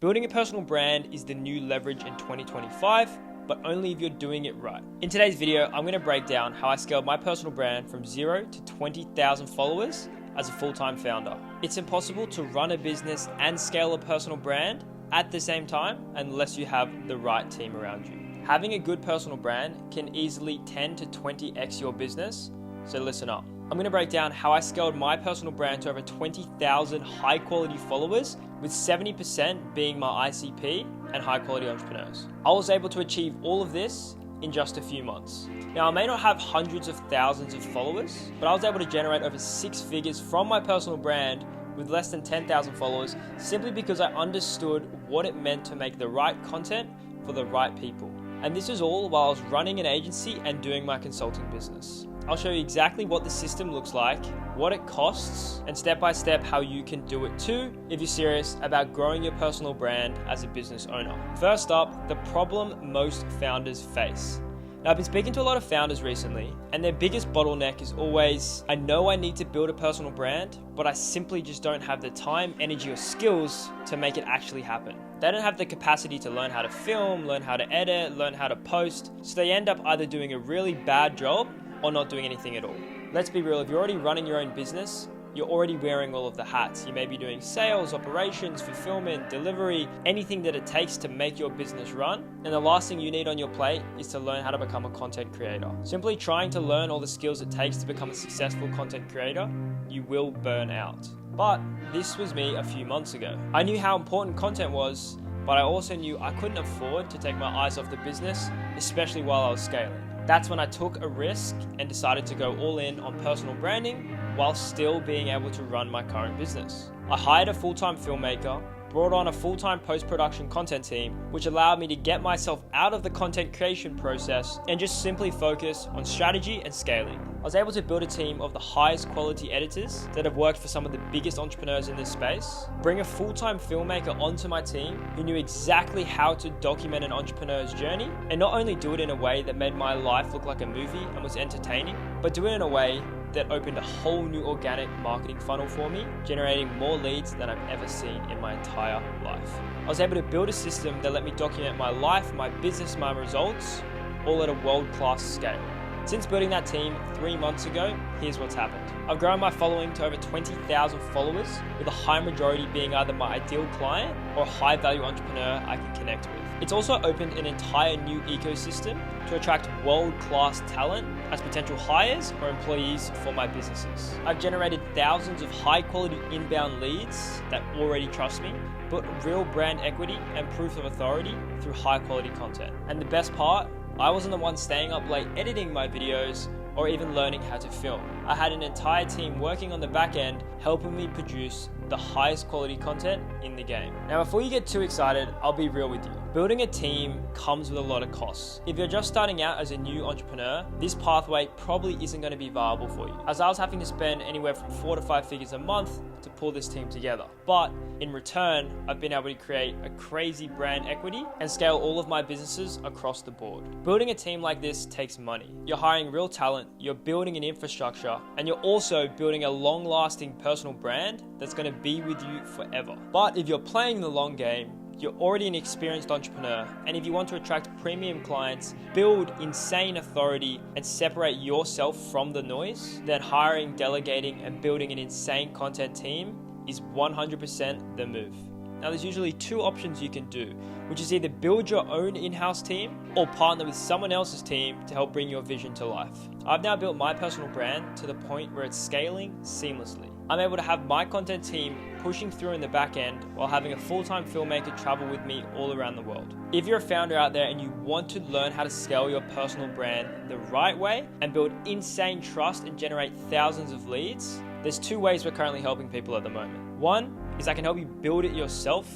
Building a personal brand is the new leverage in 2025, but only if you're doing it right. In today's video, I'm going to break down how I scaled my personal brand from 0 to 20,000 followers as a full-time founder. It's impossible to run a business and scale a personal brand at the same time unless you have the right team around you. Having a good personal brand can easily 10 to 20x your business, so listen up. I'm going to break down how I scaled my personal brand to over 20,000 high quality followers, with 70% being my ICP and high quality entrepreneurs. I was able to achieve all of this in just a few months. Now, I may not have hundreds of thousands of followers, but I was able to generate over 6 figures from my personal brand with less than 10,000 followers, simply because I understood what it meant to make the right content for the right people. And this is all while I was running an agency and doing my consulting business. I'll show you exactly what the system looks like, what it costs, and step by step how you can do it too if you're serious about growing your personal brand as a business owner. First up, the problem most founders face. Now, I've been speaking to a lot of founders recently, and their biggest bottleneck is always, I know I need to build a personal brand, but I simply just don't have the time, energy, or skills to make it actually happen. They don't have the capacity to learn how to film, learn how to edit, learn how to post, so they end up either doing a really bad job or not doing anything at all. Let's be real, if you're already running your own business, you're already wearing all of the hats. You may be doing sales, operations, fulfillment, delivery, anything that it takes to make your business run. And the last thing you need on your plate is to learn how to become a content creator. Simply trying to learn all the skills it takes to become a successful content creator, you will burn out. But this was me a few months ago. I knew how important content was, but I also knew I couldn't afford to take my eyes off the business, especially while I was scaling. That's when I took a risk and decided to go all in on personal branding while still being able to run my current business. I hired a full-time filmmaker, brought on a full-time post-production content team, which allowed me to get myself out of the content creation process and just simply focus on strategy and scaling. I was able to build a team of the highest quality editors that have worked for some of the biggest entrepreneurs in this space, bring a full-time filmmaker onto my team who knew exactly how to document an entrepreneur's journey, and not only do it in a way that made my life look like a movie and was entertaining, but do it in a way that opened a whole new organic marketing funnel for me, generating more leads than I've ever seen in my entire life. I was able to build a system that let me document my life, my business, my results, all at a world-class scale. Since building that team 3 months ago, here's what's happened. I've grown my following to over 20,000 followers, with a high majority being either my ideal client or a high-value entrepreneur I can connect with. It's also opened an entire new ecosystem to attract world-class talent as potential hires or employees for my businesses. I've generated thousands of high-quality inbound leads that already trust me, built real brand equity and proof of authority through high-quality content. And the best part, I wasn't the one staying up late editing my videos or even learning how to film. I had an entire team working on the back end, helping me produce the highest quality content in the game. Now, before you get too excited, I'll be real with you. Building a team comes with a lot of costs. If you're just starting out as a new entrepreneur, this pathway probably isn't going to be viable for you, as I was having to spend anywhere from 4 to 5 figures a month to pull this team together. But in return, I've been able to create a crazy brand equity and scale all of my businesses across the board. Building a team like this takes money. You're hiring real talent, you're building an infrastructure, and you're also building a long-lasting personal brand that's going to be with you forever. But if you're playing the long game, you're already an experienced entrepreneur, and if you want to attract premium clients, build insane authority, and separate yourself from the noise, then hiring, delegating, and building an insane content team is 100% the move. Now, there's usually 2 options you can do, which is either build your own in-house team or partner with someone else's team to help bring your vision to life. I've now built my personal brand to the point where it's scaling seamlessly. I'm able to have my content team pushing through in the back end while having a full-time filmmaker travel with me all around the world. If you're a founder out there and you want to learn how to scale your personal brand the right way and build insane trust and generate thousands of leads, there's 2 ways we're currently helping people at the moment. One is I can help you build it yourself.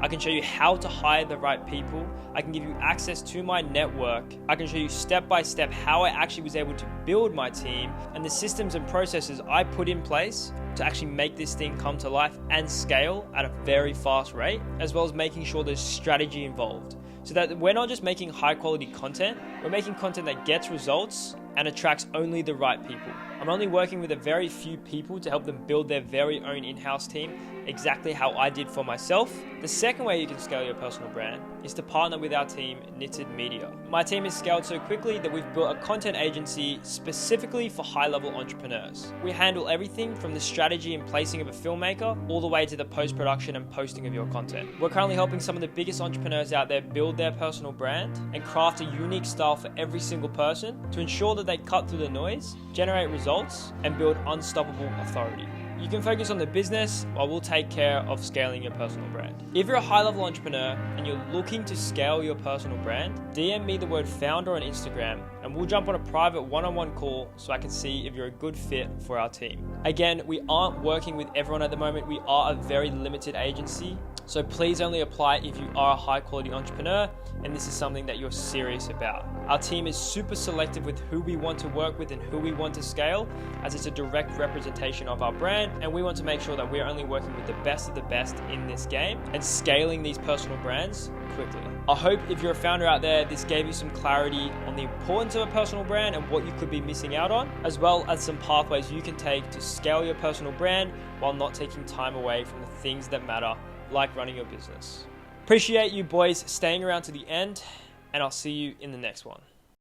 I can show you how to hire the right people. I can give you access to my network. I can show you step by step how I actually was able to build my team and the systems and processes I put in place to actually make this thing come to life and scale at a very fast rate, as well as making sure there's strategy involved, so that we're not just making high quality content, we're making content that gets results and attracts only the right people. I'm I'm only working with a very few people to help them build their very own in-house team, exactly how I did for myself. The second way you can scale your personal brand is to partner with our team, Knitted Media. My team has scaled so quickly that we've built a content agency specifically for high-level entrepreneurs. We handle everything from the strategy and placing of a filmmaker all the way to the post-production and posting of your content. We're currently helping some of the biggest entrepreneurs out there build their personal brand and craft a unique style for every single person to ensure that they cut through the noise, generate results, and build unstoppable authority. You can focus on the business while we'll take care of scaling your personal brand. If you're a high-level entrepreneur and you're looking to scale your personal brand, DM me the word founder on Instagram and we'll jump on a private one-on-one call so I can see if you're a good fit for our team. Again, we aren't working with everyone at the moment. We are a very limited agency. So please only apply if you are a high quality entrepreneur and this is something that you're serious about. Our team is super selective with who we want to work with and who we want to scale, as it's a direct representation of our brand, and we want to make sure that we're only working with the best of the best in this game and scaling these personal brands quickly. I hope if you're a founder out there, this gave you some clarity on the importance of a personal brand and what you could be missing out on, as well as some pathways you can take to scale your personal brand while not taking time away from the things that matter, like running your business. Appreciate you boys staying around to the end, and I'll see you in the next one.